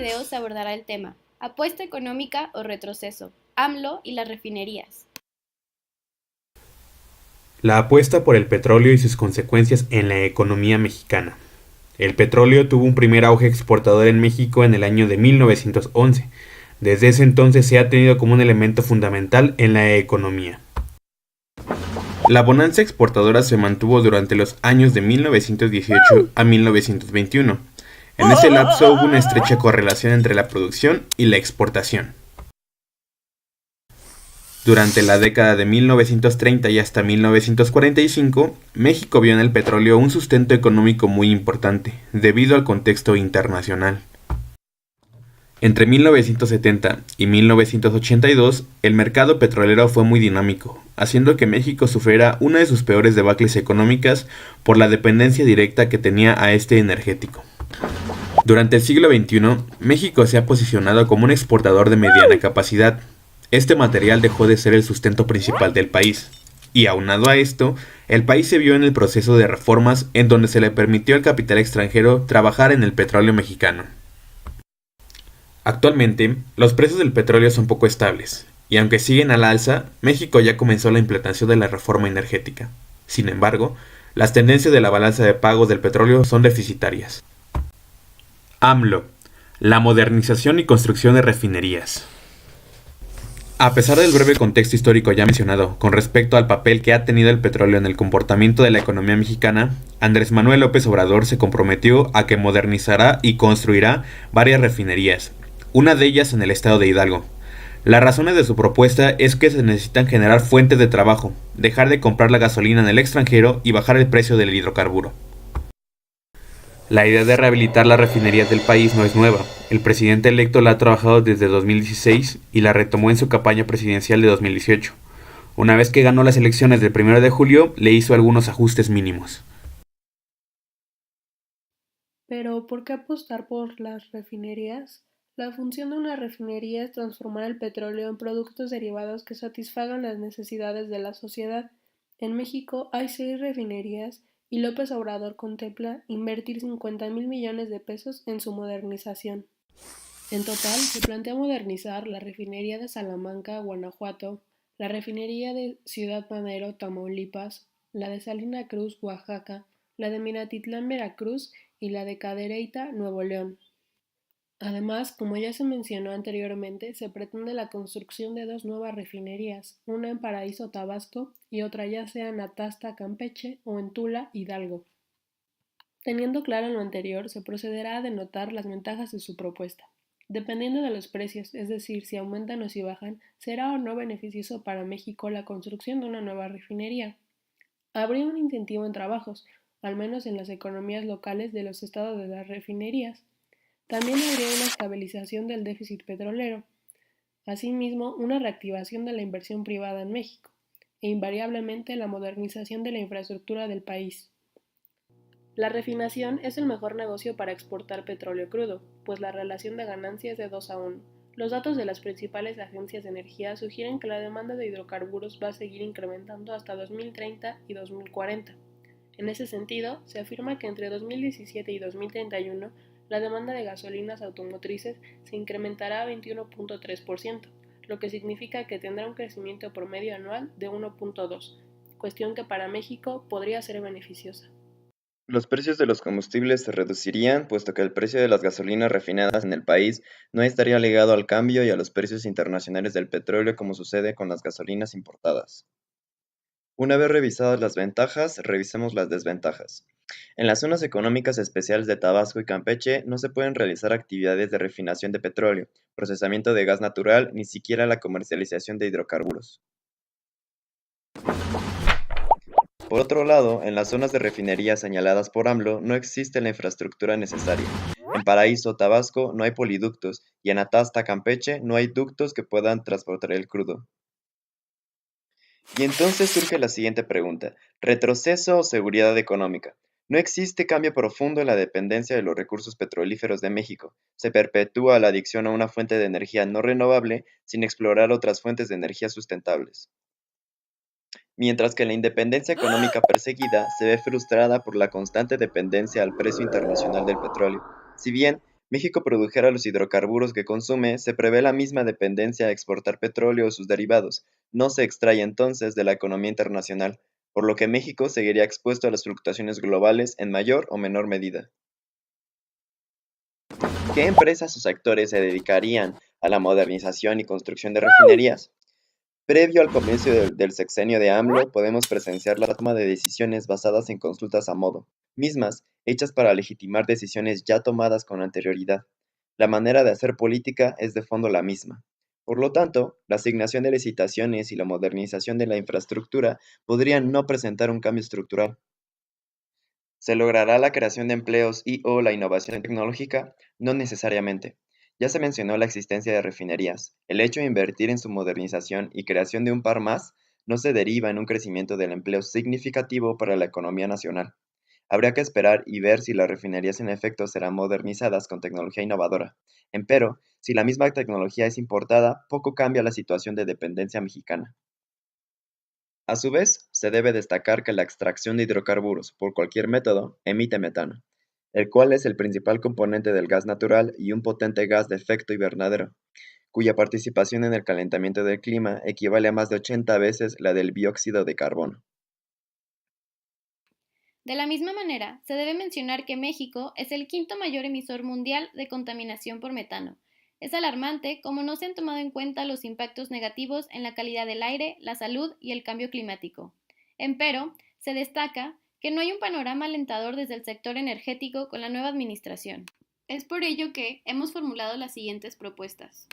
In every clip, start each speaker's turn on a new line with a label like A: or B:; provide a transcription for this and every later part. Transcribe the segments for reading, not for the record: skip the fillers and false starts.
A: video se abordará el tema apuesta económica o retroceso, AMLO y las refinerías.
B: La apuesta por el petróleo y sus consecuencias en la economía mexicana. El petróleo tuvo un primer auge exportador en México en el año de 1911. Desde ese entonces se ha tenido como un elemento fundamental en la economía. La bonanza exportadora se mantuvo durante los años de 1918 a 1921. En ese lapso hubo una estrecha correlación entre la producción y la exportación. Durante la década de 1930 y hasta 1945, México vio en el petróleo un sustento económico muy importante, debido al contexto internacional. Entre 1970 y 1982, el mercado petrolero fue muy dinámico, haciendo que México sufriera una de sus peores debacles económicas por la dependencia directa que tenía a este energético. Durante el siglo XXI, México se ha posicionado como un exportador de mediana capacidad. Este material dejó de ser el sustento principal del país, y aunado a esto, el país se vio en el proceso de reformas en donde se le permitió al capital extranjero trabajar en el petróleo mexicano. Actualmente, los precios del petróleo son poco estables, y aunque siguen al alza, México ya comenzó la implantación de la reforma energética. Sin embargo, las tendencias de la balanza de pagos del petróleo son deficitarias. AMLO, la modernización y construcción de refinerías. A pesar del breve contexto histórico ya mencionado con respecto al papel que ha tenido el petróleo en el comportamiento de la economía mexicana, Andrés Manuel López Obrador se comprometió a que modernizará y construirá varias refinerías, una de ellas en el estado de Hidalgo. Las razones de su propuesta es que se necesitan generar fuentes de trabajo, dejar de comprar la gasolina en el extranjero y bajar el precio del hidrocarburo. La idea de rehabilitar las refinerías del país no es nueva. El presidente electo la ha trabajado desde 2016 y la retomó en su campaña presidencial de 2018. Una vez que ganó las elecciones del 1 de julio, le hizo algunos ajustes mínimos.
C: Pero, ¿por qué apostar por las refinerías? La función de una refinería es transformar el petróleo en productos derivados que satisfagan las necesidades de la sociedad. En México hay 6 refinerías y López Obrador contempla invertir 50.000 millones de pesos en su modernización. En total, se plantea modernizar la refinería de Salamanca, Guanajuato, la refinería de Ciudad Madero, Tamaulipas, la de Salina Cruz, Oaxaca, la de Minatitlán, Veracruz y la de Cadereyta, Nuevo León. Además, como ya se mencionó anteriormente, se pretende la construcción de 2 nuevas refinerías, una en Paraíso, Tabasco, y otra ya sea en Atasta, Campeche, o en Tula, Hidalgo. Teniendo claro lo anterior, se procederá a denotar las ventajas de su propuesta. Dependiendo de los precios, es decir, si aumentan o si bajan, será o no beneficioso para México la construcción de una nueva refinería. Habría un incentivo en trabajos, al menos en las economías locales de los estados de las refinerías. También habría una estabilización del déficit petrolero, asimismo una reactivación de la inversión privada en México, e invariablemente la modernización de la infraestructura del país. La refinación es el mejor negocio para exportar petróleo crudo, pues la relación de ganancia es de 2 a 1. Los datos de las principales agencias de energía sugieren que la demanda de hidrocarburos va a seguir incrementando hasta 2030 y 2040. En ese sentido, se afirma que entre 2017 y 2031 la demanda de gasolinas automotrices se incrementará a 21.3%, lo que significa que tendrá un crecimiento promedio anual de 1.2, cuestión que para México podría ser beneficiosa.
D: Los precios de los combustibles se reducirían, puesto que el precio de las gasolinas refinadas en el país no estaría ligado al cambio y a los precios internacionales del petróleo como sucede con las gasolinas importadas. Una vez revisadas las ventajas, revisemos las desventajas. En las zonas económicas especiales de Tabasco y Campeche no se pueden realizar actividades de refinación de petróleo, procesamiento de gas natural, ni siquiera la comercialización de hidrocarburos. Por otro lado, en las zonas de refinería señaladas por AMLO no existe la infraestructura necesaria. En Paraíso, Tabasco, no hay poliductos y en Atasta, Campeche, no hay ductos que puedan transportar el crudo. Y entonces surge la siguiente pregunta: ¿retroceso o seguridad económica? No existe cambio profundo en la dependencia de los recursos petrolíferos de México. Se perpetúa la adicción a una fuente de energía no renovable sin explorar otras fuentes de energía sustentables. Mientras que la independencia económica perseguida se ve frustrada por la constante dependencia al precio internacional del petróleo. Si bien México produjera los hidrocarburos que consume, se prevé la misma dependencia a exportar petróleo o sus derivados. No se extrae entonces de la economía internacional, por lo que México seguiría expuesto a las fluctuaciones globales en mayor o menor medida. ¿Qué empresas o sectores se dedicarían a la modernización y construcción de refinerías? Previo al comienzo del sexenio de AMLO, podemos presenciar la toma de decisiones basadas en consultas a modo, mismas hechas para legitimar decisiones ya tomadas con anterioridad. La manera de hacer política es de fondo la misma. Por lo tanto, la asignación de licitaciones y la modernización de la infraestructura podrían no presentar un cambio estructural. ¿Se logrará la creación de empleos y/o la innovación tecnológica? No necesariamente. Ya se mencionó la existencia de refinerías. El hecho de invertir en su modernización y creación de un par más no se deriva en un crecimiento del empleo significativo para la economía nacional. Habría que esperar y ver si las refinerías en efecto serán modernizadas con tecnología innovadora. Empero, si la misma tecnología es importada, poco cambia la situación de dependencia mexicana. A su vez, se debe destacar que la extracción de hidrocarburos, por cualquier método, emite metano, el cual es el principal componente del gas natural y un potente gas de efecto invernadero, cuya participación en el calentamiento del clima equivale a más de 80 veces la del dióxido de carbono.
A: De la misma manera, se debe mencionar que México es el quinto mayor emisor mundial de contaminación por metano. Es alarmante cómo no se han tomado en cuenta los impactos negativos en la calidad del aire, la salud y el cambio climático. Empero, se destaca que no hay un panorama alentador desde el sector energético con la nueva administración. Es por ello que hemos formulado las siguientes propuestas.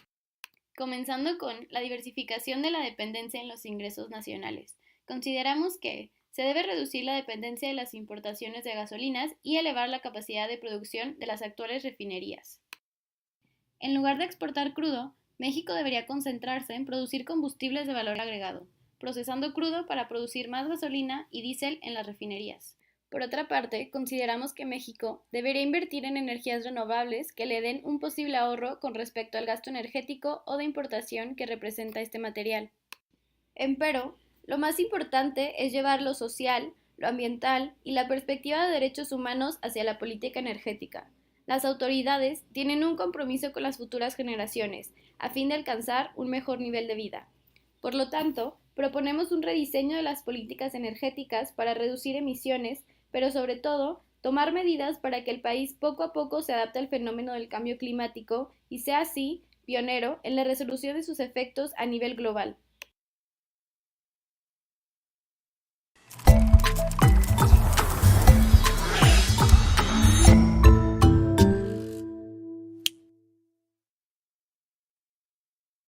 A: Comenzando con la diversificación de la dependencia en los ingresos nacionales. Consideramos que se debe reducir la dependencia de las importaciones de gasolinas y elevar la capacidad de producción de las actuales refinerías. En lugar de exportar crudo, México debería concentrarse en producir combustibles de valor agregado, procesando crudo para producir más gasolina y diésel en las refinerías. Por otra parte, consideramos que México debería invertir en energías renovables que le den un posible ahorro con respecto al gasto energético o de importación que representa este material. Empero, lo más importante es llevar lo social, lo ambiental y la perspectiva de derechos humanos hacia la política energética. Las autoridades tienen un compromiso con las futuras generaciones, a fin de alcanzar un mejor nivel de vida. Por lo tanto, proponemos un rediseño de las políticas energéticas para reducir emisiones, pero sobre todo, tomar medidas para que el país poco a poco se adapte al fenómeno del cambio climático y sea así pionero en la resolución de sus efectos a nivel global.